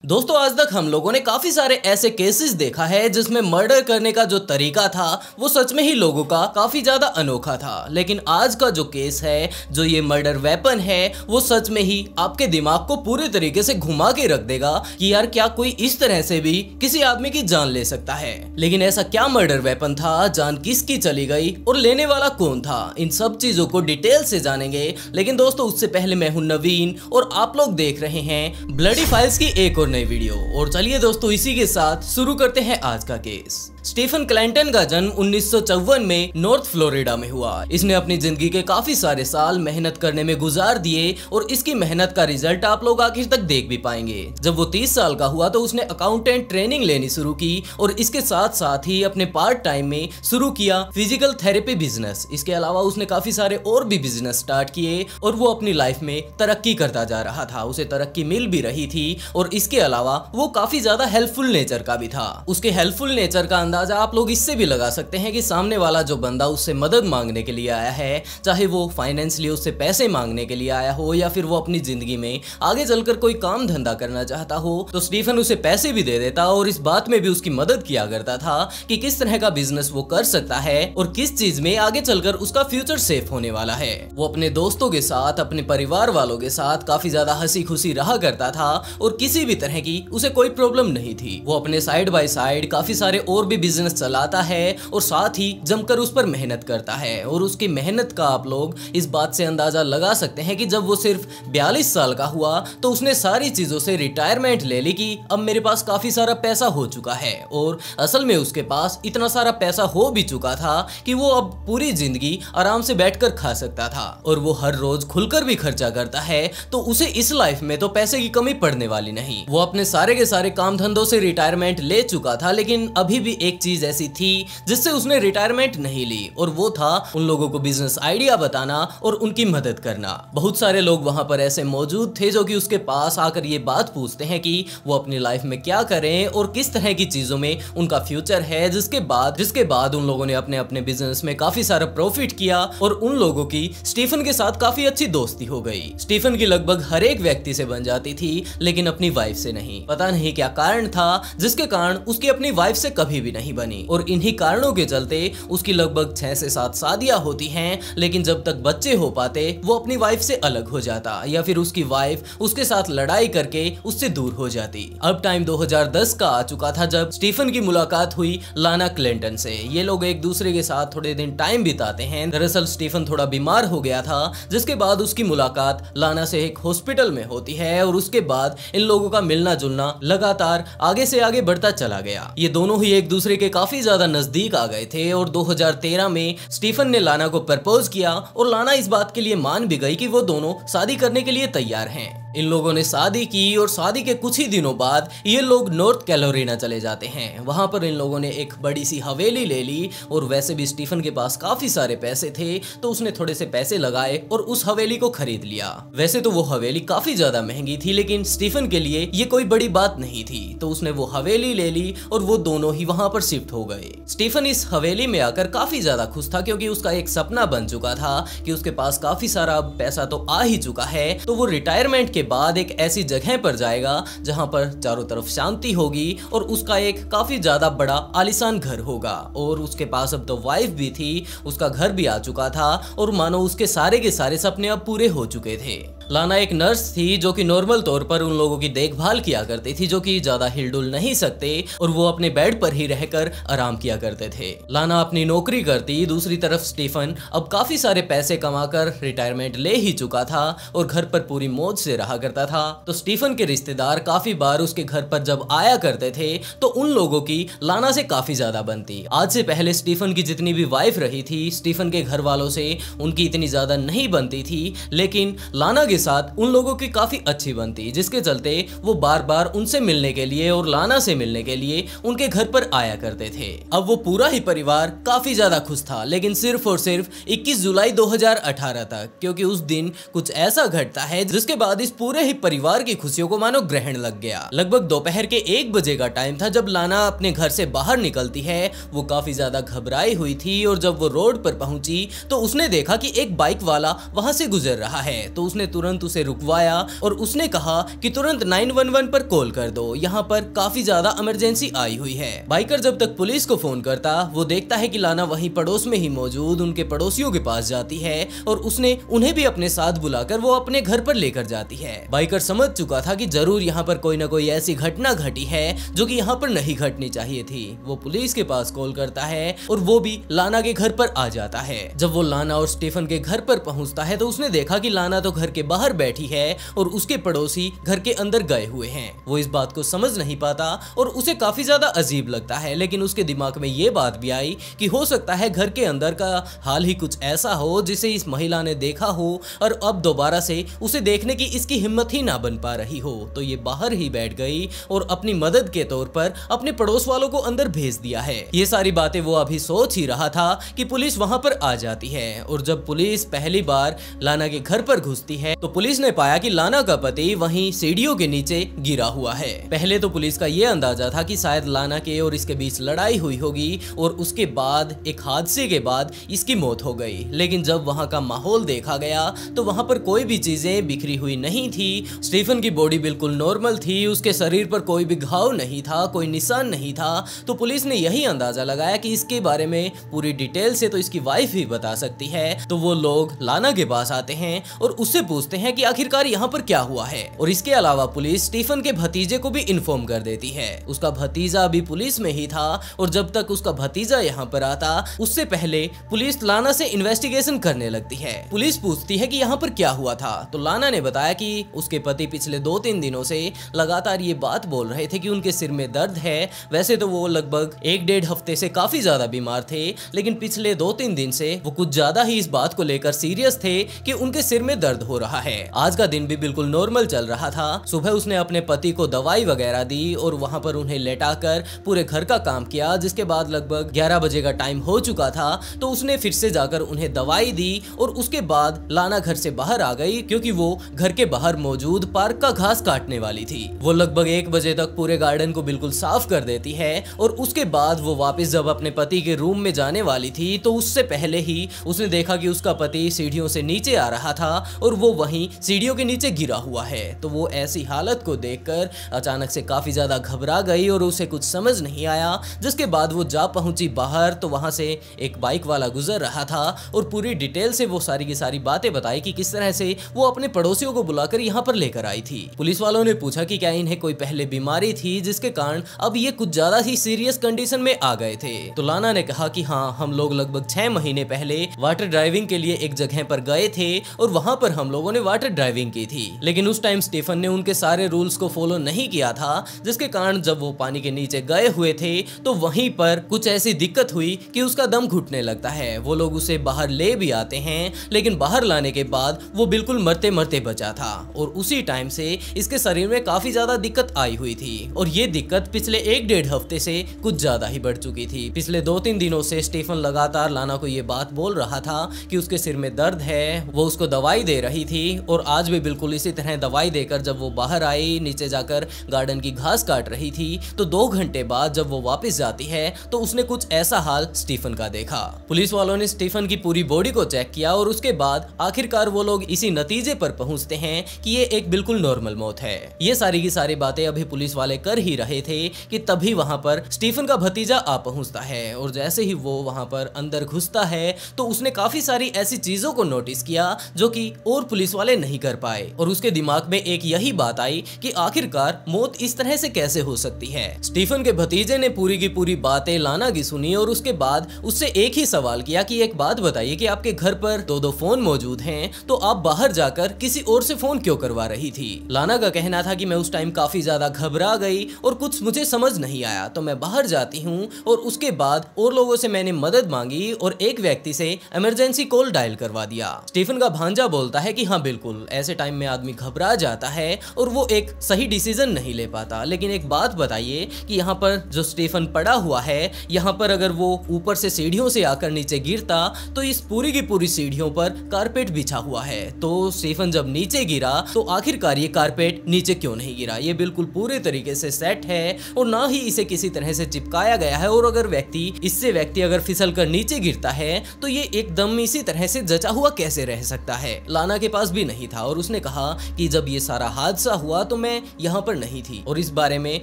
दोस्तों आज तक हम लोगों ने काफी सारे ऐसे केसेस देखा है जिसमें मर्डर करने का जो तरीका था वो सच में ही लोगों का काफी ज्यादा अनोखा था। लेकिन आज का जो केस है, जो ये मर्डर वेपन है, वो सच में ही आपके दिमाग को पूरे तरीके से घुमा के रख देगा कि यार क्या कोई इस तरह से भी किसी आदमी की जान ले सकता है। लेकिन ऐसा क्या मर्डर वेपन था, जान किसकी चली गई और लेने वाला कौन था, इन सब चीजों को डिटेल से जानेंगे। लेकिन दोस्तों उससे पहले मैं हूं नवीन और आप लोग देख रहे हैं ब्लडी फाइल्स की एक और नई वीडियो। और चलिए दोस्तों इसी के साथ शुरू करते हैं आज का केस। स्टीफन क्लैंटन का जन्म 1954 में नॉर्थ फ्लोरिडा में हुआ। इसने अपनी जिंदगी के काफी सारे साल मेहनत करने में गुजार दिए और इसकी मेहनत का रिजल्ट आप लोग आखिर तक देख भी पाएंगे। जब वो 30 साल का हुआ तो उसने अकाउंटेंट ट्रेनिंग लेनी शुरू की और इसके साथ साथ ही अपने पार्ट टाइम में शुरू किया फिजिकल थेरेपी बिजनेस। इसके अलावा उसने काफी सारे और भी बिजनेस स्टार्ट किए और वो अपनी लाइफ में तरक्की करता जा रहा था। उसे तरक्की मिल भी रही थी और इसके अलावा वो काफी ज्यादा हेल्पफुल नेचर का भी था। उसके हेल्पफुल नेचर का अंदाजा आप लोग इससे भी लगा सकते हैं कि सामने वाला जो बंदा उससे मदद मांगने के लिए आया है, चाहे वो फाइनेंशियली उससे पैसे मांगने के लिए आया हो या फिर वो अपनी जिंदगी में आगे चलकर कोई काम धंधा करना चाहता हो, तो स्टीफन उसे पैसे भी दे देता और इस बात में भी उसकी मदद किया करता था कि किस तरह का बिजनेस वो कर सकता है और किस चीज में आगे चलकर उसका फ्यूचर सेफ होने वाला है। वो अपने दोस्तों के साथ, अपने परिवार वालों के साथ काफी ज्यादा हंसी खुशी रहा करता था और किसी भी तरह की उसे कोई प्रॉब्लम नहीं थी। वो अपने साइड बाय साइड काफी सारे और भी बिजनेस चलाता है और साथ ही जमकर उस पर मेहनत करता है। और उसकी मेहनत का आप लोग इस बात से अंदाजा लगा सकते हैं कि जब वो सिर्फ 42 साल का हुआ तो उसने सारी चीजों से रिटायरमेंट ले ली कि अब मेरे पास काफी सारा पैसा हो चुका है। और असल में उसके पास इतना सारा पैसा हो भी चुका था कि वो अब पूरी जिंदगी आराम से बैठकर खा सकता था और वो हर रोज खुलकर भी खर्चा करता है, तो उसे इस लाइफ में तो पैसे की कमी पड़ने वाली नहीं। वो अपने सारे के सारे काम धंधों से रिटायरमेंट ले चुका था, लेकिन अभी भी एक चीज ऐसी थी जिससे उसने रिटायरमेंट नहीं ली और वो था उन लोगों को बिजनेस आइडिया बताना और उनकी मदद करना। बहुत सारे लोग वहां पर ऐसे मौजूद थे जो कि उसके पास आकर ये बात पूछते हैं कि वो अपनी लाइफ में क्या करें और किस तरह की चीजों में उनका फ्यूचर है। जिसके बाद उन लोगों ने अपने अपने बिजनेस में काफी सारा प्रॉफिट किया और उन लोगों की स्टीफन के साथ काफी अच्छी दोस्ती हो गई। स्टीफन की लगभग हर एक व्यक्ति से बन जाती थी लेकिन अपनी वाइफ से नहीं। पता नहीं क्या कारण था जिसके कारण उसकी अपनी वाइफ से कभी भी नहीं बनी और इन्हीं कारणों के चलते उसकी लगभग 6 से 7 शादियां होती हैं, लेकिन जब तक बच्चे हो पाते वो अपनी वाइफ से अलग हो जाता या फिर उसकी वाइफ उसके साथ लड़ाई करके उससे दूर हो जाती। अब टाइम 2010 का आ चुका था जब स्टीफन की मुलाकात हुई लाना क्लिंटन से। ये लोग एक दूसरे के साथ थोड़े दिन टाइम बिताते हैं। दरअसल स्टीफन थोड़ा बीमार हो गया था, जिसके बाद उसकी मुलाकात लाना से एक हॉस्पिटल में होती है और उसके बाद इन लोगों का मिलना जुलना लगातार आगे से आगे बढ़ता चला गया। ये दोनों ही एक दूसरे के काफी ज्यादा नजदीक आ गए थे और 2013 में स्टीफन ने लाना को प्रपोज किया और लाना इस बात के लिए मान भी गई कि वो दोनों शादी करने के लिए तैयार हैं। इन लोगों ने शादी की और शादी के कुछ ही दिनों बाद ये लोग नॉर्थ कैरोलिना चले जाते हैं। वहां पर इन लोगों ने एक बड़ी सी हवेली ले ली और वैसे भी स्टीफन के पास काफी सारे पैसे थे तो उसने थोड़े से पैसे लगाए और उस हवेली को खरीद लिया। वैसे तो वो हवेली काफी ज्यादा महंगी थी लेकिन स्टीफन के लिए ये कोई बड़ी बात नहीं थी, तो उसने वो हवेली ले ली और वो दोनों ही वहां पर शिफ्ट हो गए। स्टीफन इस हवेली में आकर काफी ज्यादा खुश था क्योंकि उसका एक सपना बन चुका था कि उसके पास काफी सारा पैसा तो आ ही चुका है, तो वो रिटायरमेंट के बाद एक ऐसी जगह पर जाएगा जहां पर चारों तरफ शांति होगी और उसका एक काफी ज्यादा बड़ा आलीशान घर होगा। और उसके पास अब तो वाइफ भी थी, उसका घर भी आ चुका था और मानो उसके सारे के सारे सपने अब पूरे हो चुके थे। लाना एक नर्स थी जो कि नॉर्मल तौर पर उन लोगों की देखभाल किया करती थी जो कि ज्यादा हिलडुल नहीं सकते और वो अपने बेड पर ही रहकर आराम किया करते थे। लाना अपनी नौकरी करती, दूसरी तरफ स्टीफन अब काफी सारे पैसे कमाकर रिटायरमेंट ले ही चुका था और घर पर पूरी मौज से रहा करता था। तो स्टीफन के रिश्तेदार काफी बार उसके घर पर जब आया करते थे तो उन लोगों की लाना से काफी ज्यादा बनती। आज से पहले स्टीफन की जितनी भी वाइफ रही थी, स्टीफन के घर वालों से उनकी इतनी ज्यादा नहीं बनती थी, लेकिन लाना के साथ उन लोगों की काफी अच्छी बनती, जिसके चलते वो बार बार उनसे मिलने के लिए और लाना से मिलने के लिए उनके घर पर आया करते थे। अब वो पूरा ही परिवार काफी ज्यादा खुश था, लेकिन सिर्फ और सिर्फ 21 जुलाई 2018 तक, क्योंकि उस दिन कुछ ऐसा घटता है जिसके बाद इस पूरे ही परिवार की खुशियों को मानो ग्रहण लग गया। लगभग दोपहर के 1 बजे का टाइम था जब लाना अपने घर से बाहर निकलती है। वो काफी ज्यादा घबराई हुई थी और जब वो रोड पर पहुंची तो उसने देखा कि एक बाइक वाला वहां से गुजर रहा है, तो उसने तुरंत तुरंत उसे रुकवाया और उसने कहा कि तुरंत 911 पर कॉल कर दो, यहाँ पर काफी ज्यादा इमरजेंसी आई हुई है। बाइकर जब तक पुलिस को फोन करता वो देखता है कि लाना वहीं पड़ोस में ही मौजूद उनके पड़ोसियों के पास जाती है और उसने उन्हें भी अपने साथ बुलाकर वो अपने घर पर लेकर जाती है। बाइकर समझ चुका था कि जरूर यहाँ पर कोई ना कोई ऐसी घटना घटी है जो कि यहाँ पर नहीं घटनी चाहिए थी। वो पुलिस के पास कॉल करता है और वो भी लाना के घर पर आ जाता है। जब वो लाना और स्टीफन के घर पर पहुंचता है तो उसने देखा कि लाना तो घर के बाहर बैठी है और उसके पड़ोसी घर के अंदर गए हुए हैं। वो इस बात को समझ नहीं पाता और उसे काफी ज्यादा अजीब लगता है, लेकिन उसके दिमाग में ये बात भी आई कि हो सकता है घर के अंदर का हाल ही कुछ ऐसा हो जिसे इस महिला ने देखा हो और अब दोबारा से उसे देखने की इसकी हिम्मत ही ना बन पा रही हो। तो ये बाहर ही बैठ गई और अपनी मदद के तौर पर अपने पड़ोस वालों को अंदर भेज दिया है। ये सारी बातें वो अभी सोच ही रहा था कि पुलिस वहां पर आ जाती है और जब पुलिस पहली बार लाना के घर पर घुसती है तो पुलिस ने पाया कि लाना का पति वहीं सीढ़ियों के नीचे गिरा हुआ है। पहले तो पुलिस का ये अंदाजा था कि शायद लाना के और इसके बीच लड़ाई हुई होगी और उसके बाद एक हादसे के बाद इसकी मौत हो गई, लेकिन जब वहां का माहौल देखा गया तो वहां पर कोई भी चीजें बिखरी हुई नहीं थी। स्टीफन की बॉडी बिल्कुल नॉर्मल थी, उसके शरीर पर कोई भी घाव नहीं था, कोई निशान नहीं था। तो पुलिस ने यही अंदाजा लगाया कि इसके बारे में पूरी डिटेल से तो इसकी वाइफ ही बता सकती है। तो वो लोग लाना के पास आते हैं और उससे पूछते हैं कि आखिरकार यहाँ पर क्या हुआ है। और इसके अलावा पुलिस स्टीफन के भतीजे को भी इन्फॉर्म कर देती है। उसका भतीजा अभी पुलिस में ही था और जब तक उसका भतीजा यहाँ पर आता उससे पहले पुलिस लाना से इन्वेस्टिगेशन करने लगती है। पुलिस पूछती है कि यहाँ पर क्या हुआ था। तो लाना ने बताया कि उसके पति पिछले 2-3 दिनों से लगातार ये बात बोल रहे थे कि उनके सिर में दर्द है। वैसे तो वो लगभग 1-1.5 हफ्ते से काफी ज्यादा बीमार थे, लेकिन पिछले 2-3 दिन से वो कुछ ज्यादा ही इस बात को लेकर सीरियस थे कि उनके सिर में दर्द हो रहा है। आज का दिन भी बिल्कुल नॉर्मल चल रहा था। सुबह उसने अपने पति को दवाई वगैरह दी और वहां पर उन्हें लेटाकर पूरे घर का काम किया। जिसके बाद लगभग 11 बजे का टाइम हो चुका था तो उसने फिर से जाकर उन्हें दवाई दी और उसके बाद लाना घर से बाहर आ गई क्योंकि वो घर के बाहर मौजूद पार्क का घास काटने वाली थी। वो लगभग 1 बजे तक पूरे गार्डन को बिल्कुल साफ कर देती है और उसके बाद वो वापस जब अपने पति के रूम में जाने वाली थी तो उससे पहले ही उसने देखा कि उसका पति सीढ़ियों से नीचे आ रहा था और वो वहीं सीढ़ियों के नीचे गिरा हुआ है। तो वो ऐसी हालत को देखकर अचानक से काफी ज्यादा घबरा गई और उसे कुछ समझ नहीं आया। जिसके बाद वो जा पहुंची बाहर तो वहां से एक बाइक वाला गुजर रहा था और पूरी डिटेल से वो सारी की सारी बातें बताई कि किस तरह से वो अपने पड़ोसियों को बुलाकर यहाँ पर लेकर आई थी। पुलिस वालों ने पूछा कि क्या इन्हें कोई पहले बीमारी थी जिसके कारण अब ये कुछ ज्यादा ही सीरियस कंडीशन में आ गए थे। तो लाना ने कहा कि हाँ, हम लोग लगभग 6 महीने पहले वाटर ड्राइविंग के लिए एक जगह पर गए थे और वहां पर हम लोगों ने वाटर ड्राइविंग की थी, लेकिन उस टाइम स्टीफन ने उनके सारे रूल्स को फॉलो नहीं किया था, जिसके कारण जब वो पानी के नीचे गए हुए थे तो वहीं पर कुछ ऐसी दिक्कत हुई कि उसका दम घुटने लगता है। वो लोग उसे बाहर ले भी आते हैं, लेकिन बाहर लाने के बाद वो बिल्कुल मरते मरते बचा था और उसी टाइम से इसके शरीर में काफी ज्यादा दिक्कत आई हुई थी और ये दिक्कत पिछले 1-1.5 हफ्ते से कुछ ज्यादा ही बढ़ चुकी थी। पिछले 2-3 दिनों से स्टीफन लगातार लाना को ये बात बोल रहा था कि उसके सिर में दर्द है, वो उसको दवाई दे रही थी और आज भी बिल्कुल इसी तरह दवाई देकर जब वो बाहर आई, नीचे जाकर गार्डन की घास काट रही थी, तो 2 घंटे बाद जब वो वापस जाती है तो उसने कुछ ऐसा हाल स्टीफन का देखा। पुलिस वालों ने स्टीफन की पूरी बॉडी को चेक किया और उसके बाद आखिरकार वो लोग इसी नतीजे पर पहुंचते हैं कि ये एक बिल्कुल नॉर्मल मौत है। ये सारी की सारी बातें अभी पुलिस वाले कर ही रहे थे कि तभी वहां पर स्टीफन का भतीजा आ पहुंचता है और जैसे ही वो वहां पर अंदर घुसता है तो उसने काफी सारी ऐसी चीजों को नोटिस किया जो कि और पुलिस वाले नहीं कर पाए और उसके दिमाग में एक यही बात आई कि आखिरकार मौत इस तरह से कैसे हो सकती है। स्टीफन के भतीजे ने पूरी की पूरी बातें लाना की सुनी और उसके बाद उससे एक ही सवाल किया कि एक बात बताइए कि आपके घर पर 2 फोन मौजूद हैं, तो आप बाहर जाकर किसी और से फोन क्यों करवा रही थी। लाना का कहना था कि मैं उस टाइम काफी ज्यादा घबरा गई और कुछ मुझे समझ नहीं आया तो मैं बाहर जाती हूँ और उसके बाद और लोगों से मैंने मदद मांगी और एक व्यक्ति से इमरजेंसी कॉल डायल करवा दिया। स्टीफन का भांजा बोलता है कि हाँ बिल्कुल, ऐसे टाइम में आदमी घबरा जाता है और वो एक सही डिसीजन नहीं ले पाता, लेकिन एक बात बताइए कि यहाँ पर जो स्टीफन पड़ा हुआ है, यहाँ पर अगर वो ऊपर से सीढ़ियों से आकर नीचे गिरता तो इस पूरी की पूरी सीढ़ियों पर कारपेट बिछा हुआ है। तो स्टीफन जब नीचे गिरा तो आखिरकार ये कारपेट नीचे क्यों नहीं गिरा, ये बिल्कुल पूरे तरीके से सेट है और ना ही इसे किसी तरह से चिपकाया गया है और अगर व्यक्ति अगर फिसल कर नीचे गिरता है तो ये एकदम इसी तरह से जचा हुआ कैसे रह सकता है। लाना के पास भी नहीं था और उसने कहा कि जब ये सारा हादसा हुआ तो मैं यहाँ पर नहीं थी और इस बारे में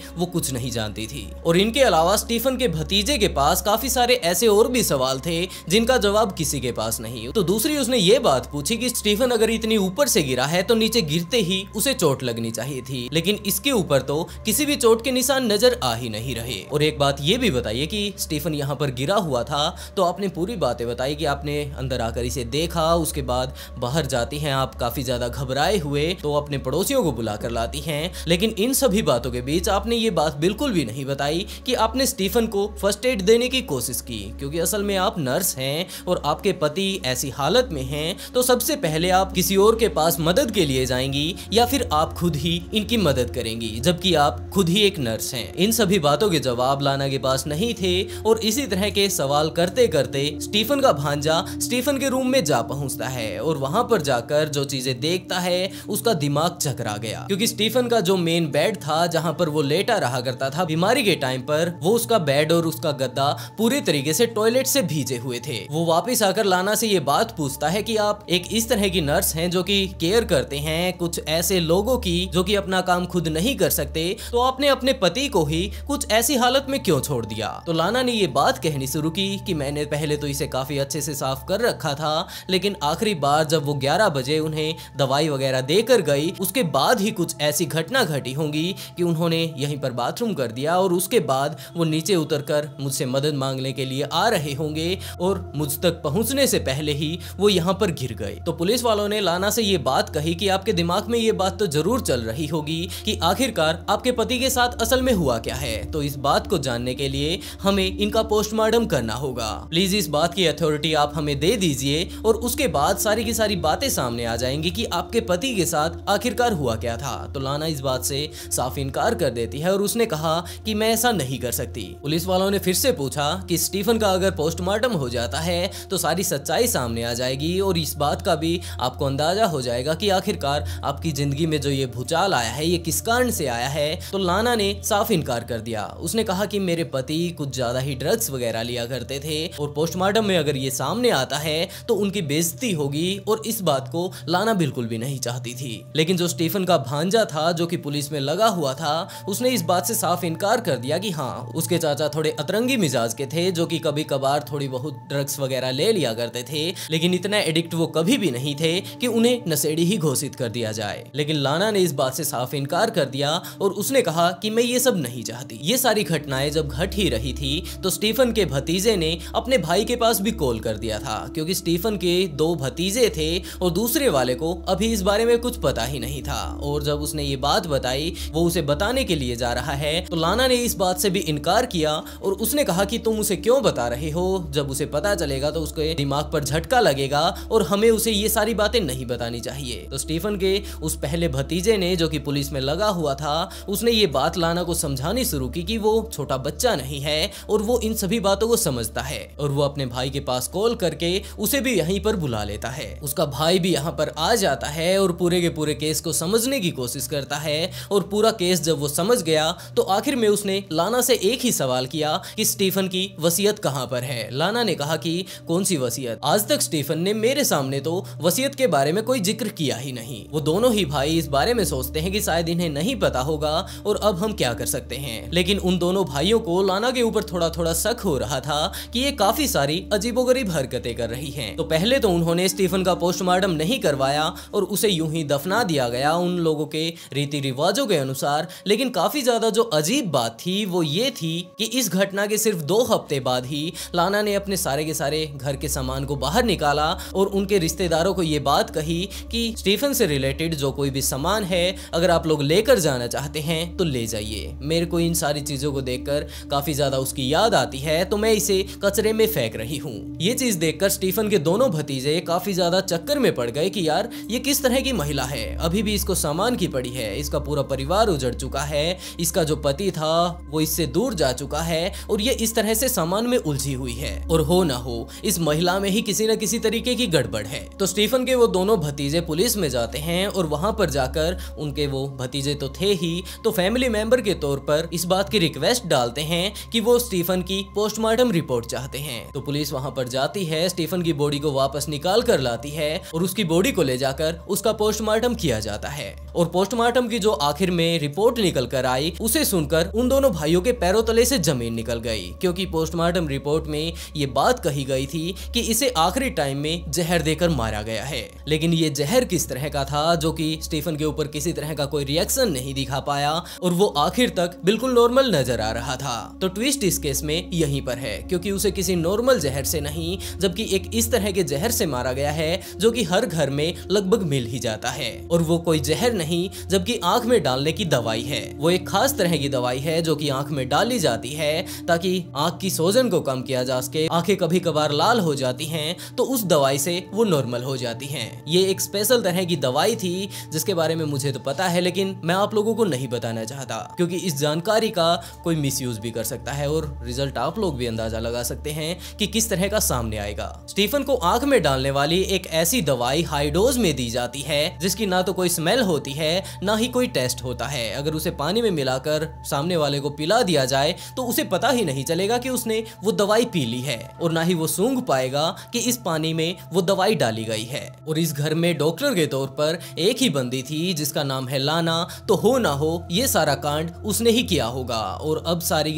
वो कुछ नहीं जानती थी। और इनके अलावा स्टीफन के भतीजे के पास काफी सारे ऐसे और भी सवाल थे जिनका जवाब किसी के पास नहीं। तो दूसरी उसने ये बात पूछी कि स्टीफन अगर इतनी ऊपर से गिरा है तो नीचे गिरते ही उसे चोट लगनी चाहिए थी, लेकिन इसके ऊपर तो किसी भी चोट के निशान नजर आ ही नहीं रहे। और एक बात ये भी बताइए कि स्टीफन यहाँ पर गिरा हुआ था तो आपने पूरी बातें बताई कि आपने अंदर आकर इसे देखा, उसके बाद बाहर जाती हैं आप काफी ज्यादा घबराए हुए तो अपने पड़ोसियों को बुला कर लाती हैं, लेकिन इन सभी बातों के बीच आपने ये बात बिल्कुल भी नहीं बताई कि आपने स्टीफन को फर्स्ट एड देने की कोशिश की, क्योंकि असल में आप नर्स हैं और आपके पति ऐसी हालत में हैं तो सबसे पहले आप किसी और के पास मदद के लिए जाएंगी या फिर आप खुद ही इनकी मदद करेंगी, जबकि आप खुद ही एक नर्स हैं। इन सभी बातों के जवाब लाना के पास नहीं थे और इसी तरह के सवाल करते करते स्टीफन का भांजा स्टीफन के रूम में जा पहुंचता है और वहां पर जाकर जो चीजें देखता है उसका दिमाग चकरा गया, क्योंकि स्टीफन का जो मेन बेड था जहां पर वो लेटा रहा करता था बीमारी के टाइम पर, वो उसका बेड और उसका गद्दा पूरे तरीके से टॉयलेट से भीजे हुए थे। वो वापस आकर लाना से ये बात पूछता है कि आप एक इस तरह की नर्स हैं जो कि केयर करते हैं कुछ ऐसे लोगों की जो कि अपना काम खुद नहीं कर सकते, तो आपने अपने पति को ही कुछ ऐसी हालत में क्यों छोड़ दिया। तो लाना ने ये बात कहनी शुरू की कि मैंने पहले तो इसे काफी अच्छे से साफ कर रखा था, लेकिन आखिरी बार जब वो 11 बजे उन्हें दवाई वगैरह देकर गई उसके बाद ही कुछ ऐसी घटना घटी होंगी कि उन्होंने यहीं पर बाथरूम कर दिया और उसके बाद वो नीचे उतरकर मुझसे मदद मांगने के लिए आ रहे होंगे और मुझ तक पहुंचने से पहले ही वो यहाँ पर गिर गए। तो पुलिस वालों ने लाना से ये बात कही कि आपके दिमाग में ये बात तो जरूर चल रही होगी कि आखिरकार आपके पति के साथ असल में हुआ क्या है, तो इस बात को जानने के लिए हमें इनका पोस्टमार्टम करना होगा। प्लीज इस बात की अथॉरिटी आप हमें दे दीजिए और उसके बाद सारी की सारी बातें सामने आ जाएंगी कि आपके पति के साथ आखिरकार हुआ क्या था। तो लाना इस बात से साफ इनकार कर देती है और उसने कहा कि मैं ऐसा नहीं कर सकती। पुलिस वालों ने फिर से पूछा कि स्टीफन का अगर पोस्टमार्टम हो जाता है तो सारी सच्चाई सामने आ जाएगी और इस बात का भी आपको अंदाजा हो जाएगा कि आखिरकार आपकी जिंदगी में जो ये भूचाल आया है ये किस कारण से आया है। तो लाना ने साफ इनकार कर दिया। उसने कहा कि मेरे पति कुछ ज्यादा ही ड्रग्स वगैरह लिया करते थे और पोस्टमार्टम में अगर ये सामने आता है तो उनकी बेइज्जती होगी और इस बात को लाना बिल्कुल भी नहीं चाहती थी। लेकिन जो स्टीफन का भांजा था जो कि पुलिस में लगा हुआ था उसने इस बात से साफ इनकार कर दिया कि हाँ उसके चाचा थोड़े अतरंगी मिजाज के थे जो कि कभी कभार थोड़ी बहुत ड्रग्स वगैरह ले लिया करते थे, लेकिन इतना एडिक्ट वो कभी भी नहीं थे कि उन्हें नशेड़ी ही घोषित कर दिया जाए। लेकिन लाना ने इस बात से साफ इनकार कर दिया और उसने कहा कि मैं ये सब नहीं चाहती। ये सारी घटनाएं जब घट ही रही थी तो स्टीफन के भतीजे ने अपने भाई के पास भी कॉल कर दिया था, क्योंकि स्टीफन के 2 भतीजे थे और दूसरे वाले को अभी इस बारे में कुछ पता ही नहीं था। और जब उसने ये बात बताई वो उसे बताने के लिए जा रहा है तो लाना ने इस बात से भी इनकार किया और उसने कहा कि तुम उसे क्यों बता रहे हो, जब उसे पता चलेगा तो उसके दिमाग पर झटका लगेगा और हमें उसे ये सारी बातें नहीं बतानी चाहिए। तो स्टीफन के उस पहले भतीजे ने जो कि पुलिस में लगा हुआ था उसने ये बात लाना को समझानी शुरू की कि वो छोटा बच्चा नहीं है और वो इन सभी बातों को समझता है और वो अपने भाई के पास कॉल करके उसे भी यहीं पर बुला लेता है। उसका भाई भी यहाँ पर आ जाता है और पूरे के पूरे केस को समझने की कोशिश करता है और पूरा केस जब वो समझ गया तो आखिर में उसने लाना से एक ही सवाल किया कि स्टीफन की वसीयत कहाँ पर है। लाना ने कहा कि कौन सी वसीयत, आज तक स्टीफन ने मेरे सामने तो वसीयत के बारे में कोई जिक्र किया ही नहीं। वो दोनों ही भाई इस बारे में सोचते हैं कि शायद इन्हें नहीं पता होगा और अब हम क्या कर सकते हैं, लेकिन उन दोनों भाइयों को लाना के ऊपर थोड़ा थोड़ा शक हो रहा था कि ये काफी सारी अजीबोगरीब हरकतें कर रही हैं। तो पहले तो उन्होंने स्टीफन का पोस्टमार्टम नहीं करवाया और उसे यूं ही दफना दिया गया उन लोगों के रीति रिवाजों के अनुसार, लेकिन काफी ज्यादा जो अजीब बात थी वो ये थी कि इस घटना के सिर्फ 2 हफ्ते बाद ही लाना ने अपने सारे के सारे घर के सामान को बाहर निकाला और उनके रिश्तेदारों को ये बात कही कि स्टीफन से रिलेटेड जो कोई भी सामान है अगर आप लोग लेकर जाना चाहते हैं तो ले जाइए। मेरे को इन सारी चीजों को देखकर काफी ज्यादा उसकी याद आती है तो मैं इसे कचरे में फेंक रही हूँ। ये चीज देखकर स्टीफन के दोनों भतीजे काफी ज्यादा चक्कर में पड़ गए कि यार ये किस तरह की महिला है, अभी भी इसको सामान की पड़ी है, इसका पूरा परिवार उजड़ चुका है, इसका जो पति था वो इससे दूर जा चुका है और ये इस तरह से सामान में उलझी हुई है और हो ना हो इस महिला में ही किसी न किसी तरीके की गड़बड़ है। तो स्टीफन के वो दोनों भतीजे पुलिस में जाते हैं और वहां पर जाकर उनके वो भतीजे तो थे ही तो फैमिली मेंबर के तौर पर इस बात की रिक्वेस्ट डालते हैं कि वो स्टीफन की पोस्टमार्टम रिपोर्ट चाहते हैं। तो पुलिस वहां पर जाती है, स्टीफन की बॉडी को वापस निकाल कर लाती है और उसकी बॉडी को ले जाकर उसका पोस्टमार्टम किया जाता है। और पोस्टमार्टम की जो आखिर में रिपोर्ट निकल कर आई, उसे सुनकर उन दोनों भाइयों के पैरों तले से जमीन निकल गई, क्योंकि पोस्टमार्टम रिपोर्ट में ये बात कही गई थी कि इसे आखिरी टाइम में जहर देकर मारा गया है। लेकिन ये जहर किस तरह का था, जो कि स्टीफन के ऊपर किसी तरह का कोई रिएक्शन नहीं दिखा पाया और वो आखिर तक बिल्कुल नॉर्मल नजर आ रहा था। तो ट्विस्ट इस केस में यहीं पर है, क्योंकि उसे किसी नॉर्मल जहर से नहीं, जबकि एक इस तरह के जहर से मारा गया है जो कि हर घर में लगभग मिल ही जाता है। और वो कोई जहर नहीं, जबकि आंख में डालने की दवाई है। वो एक खास तरह की दवाई है जो कि आंख में डाली जाती है ताकि आंख की सोजन को कम किया जा सके। आंखें कभी कभार लाल हो जाती हैं तो उस दवाई से वो नॉर्मल हो जाती हैं। ये एक स्पेशल तरह की दवाई थी जिसके बारे में मुझे तो पता है, लेकिन मैं आप लोगों को नहीं बताना चाहता, क्योंकि इस जानकारी का कोई मिसयूज भी कर सकता है और रिजल्ट आप लोग भी अंदाजा लगा सकते हैं कि किस तरह का सामने आएगा। स्टीफन को आंख में डालने वाली एक ऐसी दवाई हाई डोज में दी जाती है जिसकी ना तो कोई स्मेल होती है ना ही कोई टेस्ट होता है। अगर उसे पानी में मिलाकर सामने वाले को पिला दिया जाए तो उसे पता ही नहीं चलेगा कि उसने वो दवाई पी ली है, और ना ही वो सूंघ पाएगा कि इस पानी में वो दवाई डाली गई है। और इस घर में डॉक्टर के तौर पर एक ही बंदी थी जिसका नाम है लाना, तो हो ना हो ये सारा कांड उसने ही किया होगा। और अब सारी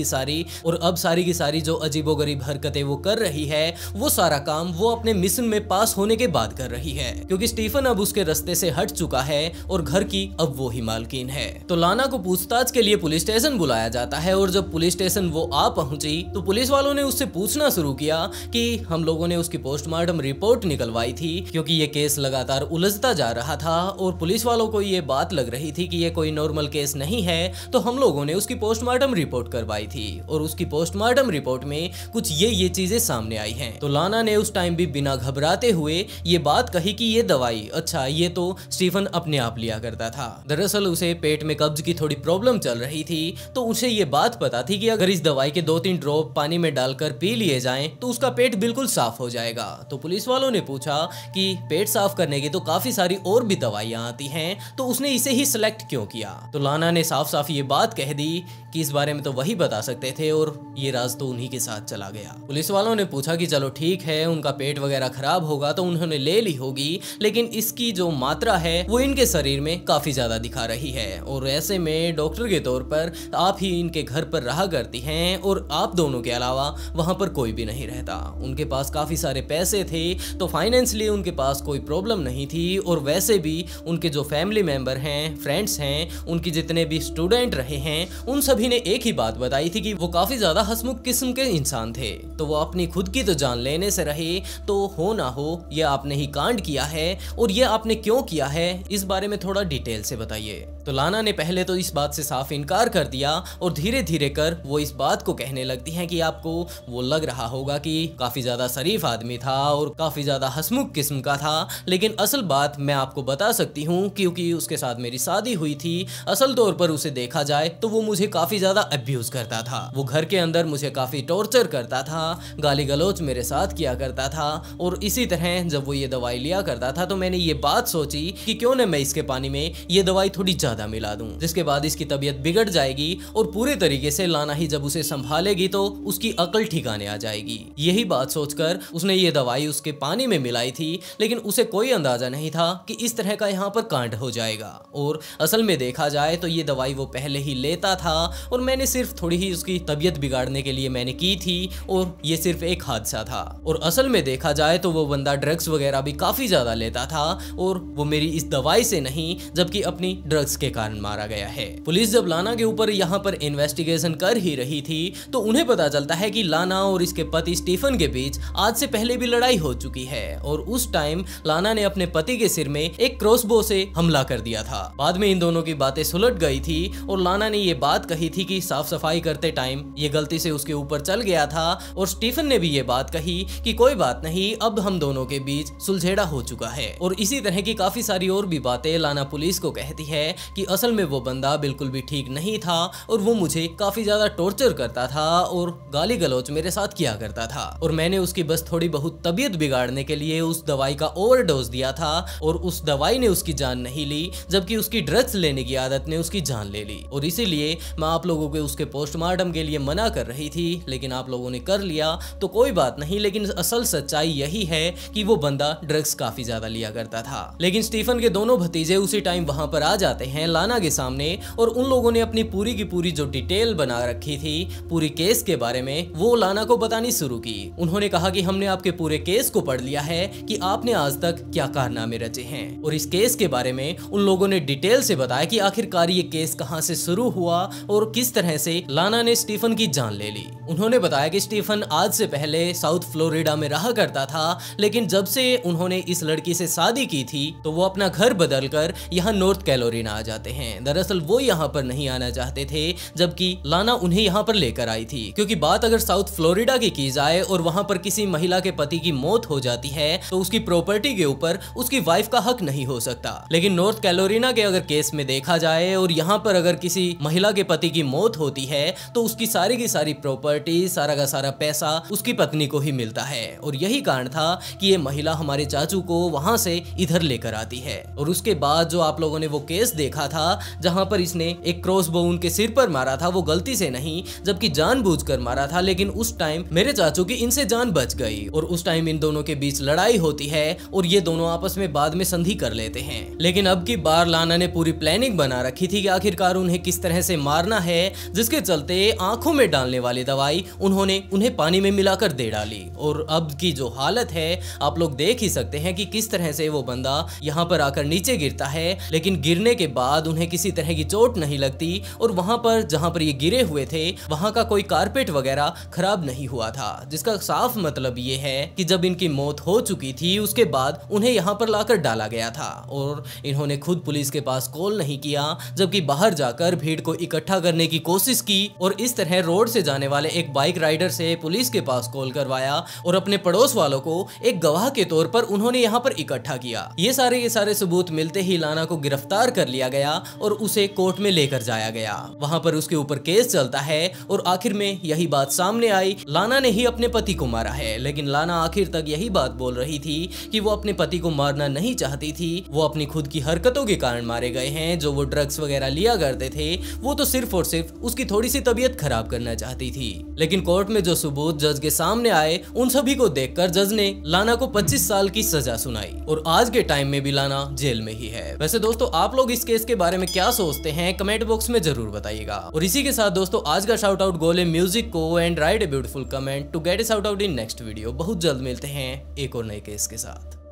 की सारी जो अजीबोगरीब हरकतें वो कर रही है, वो सारा काम वो अपने मिशन में पास होने के बाद कर रही है, क्योंकि स्टीफन अब उसके रास्ते से हट चुका है और घर की अब वो ही मालकिन है। तो लाना को पूछताछ के लिए पुलिस स्टेशन बुलाया जाता है, और जब पुलिस स्टेशन वो आ पहुंची तो पुलिस वालों ने उससे पूछना शुरू किया कि हम लोगों ने उसकी पोस्टमार्टम रिपोर्ट निकलवाई थी, क्योंकि ये केस लगातार उलझता जा रहा था और पुलिस वालों को ये बात लग रही थी कि ये कोई नॉर्मल केस नहीं है, तो हम लोगों ने उसकी पोस्टमार्टम रिपोर्ट करवाई थी। और उसकी पोस्टमार्टम रिपोर्ट में कुछ ये चीजें सामने आई हैं। तो लाना ने उस टाइम भी बिना घबराते हुए ये बात कही कि ये दवाई, अच्छा ये तो स्टीफन अपने आप लिया करता था। दरअसल उसे पेट में कब्ज की थोड़ी प्रॉब्लम चल रही थी, तो उसे ये बात पता थी कि अगर इस दवाई के 2-3 ड्रॉप पानी में डालकर पी लिए जाएं तो उसका पेट बिल्कुल साफ हो जाएगा। तो पुलिस वालों ने पूछा कि पेट साफ करने की तो काफी सारी और भी दवाइयां आती हैं, तो उसने इसे ही सिलेक्ट क्यों किया। तो लाना ने साफ साफ ये बात कह दी कि इस बारे में तो वही बता सकते थे और ये राज तो उन्हीं के साथ चला गया। पुलिस वालों ने पूछा कि चलो ठीक है, उनका पेट वगैरह खराब होगा तो उन्होंने ले ली होगी, लेकिन इसकी जो मात्रा है वो इनके शरीर में काफी ज्यादा दिखा रही है, और ऐसे में डॉक्टर के तौर पर आप ही इनके घर पर रहा करती हैं और आप दोनों के अलावा वहां पर कोई भी नहीं रहता। उनके पास काफी सारे पैसे थे, तो फाइनेंशियली उनके पास कोई प्रॉब्लम नहीं थी, और वैसे भी उनके जो फैमिली मेंबर हैं, फ्रेंड्स हैं, उनकी जितने भी स्टूडेंट रहे हैं, उन सभी ने एक ही बात बताई थी कि वो काफी ज्यादा हंसमुख किस्म के इंसान थे। तो वो अपनी खुद की तो जान लेने से रहे, तो हो ना हो ये आपने ही कांड किया है, और ये आपने क्यों किया है इस बारे में थोड़ा डिटेल से बताइए। तो लाना ने पहले तो इस बात से साफ इनकार कर दिया, और धीरे धीरे कर वो इस बात को कहने लगती हैं कि आपको वो लग रहा होगा कि काफी ज्यादा शरीफ आदमी था और काफी ज्यादा हंसमुख किस्म का था, लेकिन असल बात मैं आपको बता सकती हूँ, क्योंकि उसके साथ मेरी शादी हुई थी। असल तौर पर उसे देखा जाए तो वो मुझे काफी ज्यादा अब्यूज करता था। वो घर के अंदर मुझे काफी टॉर्चर करता था, गाली गलौज मेरे साथ किया करता था, और इसी तरह जब वो ये दवाई लिया करता था तो मैंने ये बात सोची कि क्यों न मैं इसके पानी में ये दवाई थोड़ी ज्यादा मिला दूं, जिसके बाद इसकी तबीयत बिगड़ जाएगी और पूरे तरीके से लाना ही जब उसे संभालेगी तो उसकी अकल ठिकाने आ जाएगी। यही बात सोचकर उसने ये दवाई उसके पानी में मिलाई थी, लेकिन उसे कोई अंदाजा नहीं था कि इस तरह का यहाँ पर कांड हो जाएगा। और असल में देखा जाए तो ये दवाई वो पहले ही लेता था, और मैंने सिर्फ थोड़ी ही उसकी तबीयत बिगाड़ने के लिए मैंने की थी, और ये सिर्फ एक हादसा था। और असल में देखा जाए तो वो बंदा ड्रग्स वगैरह भी काफी ज्यादा लेता था, और वो मेरी इस दवाई से नहीं जबकि अपनी ड्रग्स के कारण मारा गया है। पुलिस जब लाना के ऊपर यहाँ पर इन्वेस्टिगेशन कर ही रही थी तो उन्हें पता चलता है कि लाना और इसके पति स्टीफन के बीच आज से पहले भी लड़ाई हो चुकी है, और उस टाइम लाना ने अपने पति के सिर में एक क्रॉसबो से हमला कर दिया था। बाद में इन दोनों की बातें सुलझ गई थी, और लाना ने ये बात कही थी कि साफ सफाई करते टाइम ये गलती से उसके ऊपर चल गया था, और स्टीफन ने भी ये बात कही कि कोई बात नहीं, अब हम दोनों के बीच सुलझेड़ा हो चुका है। और इसी तरह की काफी सारी और भी बातें लाना पुलिस को कहती है कि असल में वो बंदा बिल्कुल भी ठीक नहीं था और वो मुझे काफी ज्यादा टॉर्चर करता था और गाली गलौज मेरे साथ किया करता था और मैंने उसकी बस थोड़ी बहुत तबीयत बिगाड़ने के लिए उस दवाई का ओवरडोज दिया था और उस दवाई ने उसकी जान नहीं ली, जबकि उसकी ड्रग्स लेने की आदत ने उसकी जान ले ली। और इसीलिए मैं आप लोगों को उसके पोस्टमार्टम के लिए मना कर रही थी, लेकिन आप लोगों ने कर लिया तो कोई बात नहीं। लेकिन असल सच्चाई यही है कि वो बंदा ड्रग्स काफी ज्यादा लिया करता था। लेकिन स्टीफन के दोनों भतीजे उसी टाइम वहां पर आ जाते हैं लाना के सामने और उन लोगों ने अपनी पूरी की पूरी जो डिटेल बना रखी थी पूरी केस के बारे में वो लाना को बतानी शुरू की। उन्होंने कहा कि हमने आपके पूरे केस को पढ़ लिया है कि आपने आज तक क्या कारनामे रचे हैं और इस केस के बारे में उन लोगों ने डिटेल से बताया कि आखिरकार ये केस कहां से शुरू हुआ और किस तरह से लाना ने स्टीफन की जान ले ली। उन्होंने बताया कि स्टीफन आज से पहले साउथ फ्लोरिडा में रहा करता था, लेकिन जब से उन्होंने इस लड़की से शादी की थी तो वो अपना घर बदलकर यहाँ नॉर्थ कैरोलिना आ जाते हैं। दरअसल वो यहाँ पर नहीं आना चाहते थे, जबकि लाना उन्हें यहाँ पर लेकर आई थी, क्योंकि बात अगर साउथ फ्लोरिडा की जाए और वहां पर किसी महिला के पति की मौत हो जाती है तो उसकी प्रॉपर्टी के ऊपर उसकी वाइफ का हक नहीं हो सकता। लेकिन नॉर्थ कैरोलिना के अगर केस में देखा जाए और यहाँ पर अगर किसी महिला के पति की मौत होती है तो उसकी सारी की सारी प्रॉपर्टी, सारा का सारा पैसा उसकी पत्नी को ही मिलता है। और यही कारण था कि ये महिला हमारे चाचू को वहां से इधर लेकर आती है। और उसके बाद जो आप लोगों ने वो केस देखा था जहां पर इसने एक क्रॉसबो उनके सिर पर मारा था, वो गलती से नहीं जबकि जानबूझकर मारा था, लेकिन उस टाइम मेरे चाचू की इनसे जान बच गई और उस टाइम इन दोनों के बीच लड़ाई होती है और ये दोनों आपस में बाद में संधि कर लेते हैं। लेकिन अब की बार लाना ने पूरी प्लानिंग बना रखी थी कि आखिरकार उन्हें किस तरह से मारना है, जिसके चलते आंखों में डालने वाली दवाई उन्होंने उन्हें पानी में मिलाकर दे डाली। और अब की जो हालत है आप लोग देख ही सकते हैं कि किस तरह से वो बंदा यहाँ पर आकर नीचे गिरता है, लेकिन गिरने के बाद उन्हें किसी तरह की चोट नहीं लगती और वहां पर जहां पर ये गिरे हुए थे वहां का कोई कारपेट वगैरह खराब नहीं हुआ था, जिसका साफ मतलब ये है कि जब इनकी मौत हो चुकी थी उसके बाद उन्हें यहाँ पर लाकर डाला गया था और इन्होंने खुद पुलिस के पास कॉल नहीं किया, जबकि बाहर जाकर भीड़ को इकट्ठा करने की कोशिश की और इस तरह रोड से जाने वाले एक बाइक राइडर से पुलिस के पास कॉल करवाया और अपने पड़ोस वालों को एक गवाह के तौर पर उन्होंने यहाँ पर इकट्ठा किया। ये सारे सबूत मिलते ही लाना को गिरफ्तार कर लिया गया और उसे कोर्ट में लेकर जाया गया। वहां पर उसके ऊपर केस चलता है और आखिर में यही बात सामने आई, लाना ने ही अपने पति को मारा है। लेकिन लाना आखिर तक यही बात बोल रही थी कि वो अपने पति को मारना नहीं चाहती थी, वो अपनी खुद की हरकतों के कारण मारे गए हैं। जो वो ड्रग्स वगैरह लिया करते थे वो तो सिर्फ और सिर्फ उसकी थोड़ी सी तबीयत खराब करना चाहती थी। लेकिन कोर्ट में जो सबूत जज के सामने आए उन सभी को देखकर जज ने लाना को 25 साल की सजा सुनाई और आज के टाइम में भी लाना जेल में ही है। वैसे दोस्तों आप लोग इस केस के बारे में क्या सोचते हैं कमेंट बॉक्स में जरूर बताइएगा। और इसी के साथ दोस्तों आज का शाउट आउट गोल है म्यूजिक को and write a beautiful comment to get a shout out in next video. बहुत जल्द मिलते हैं एक और नए केस के साथ।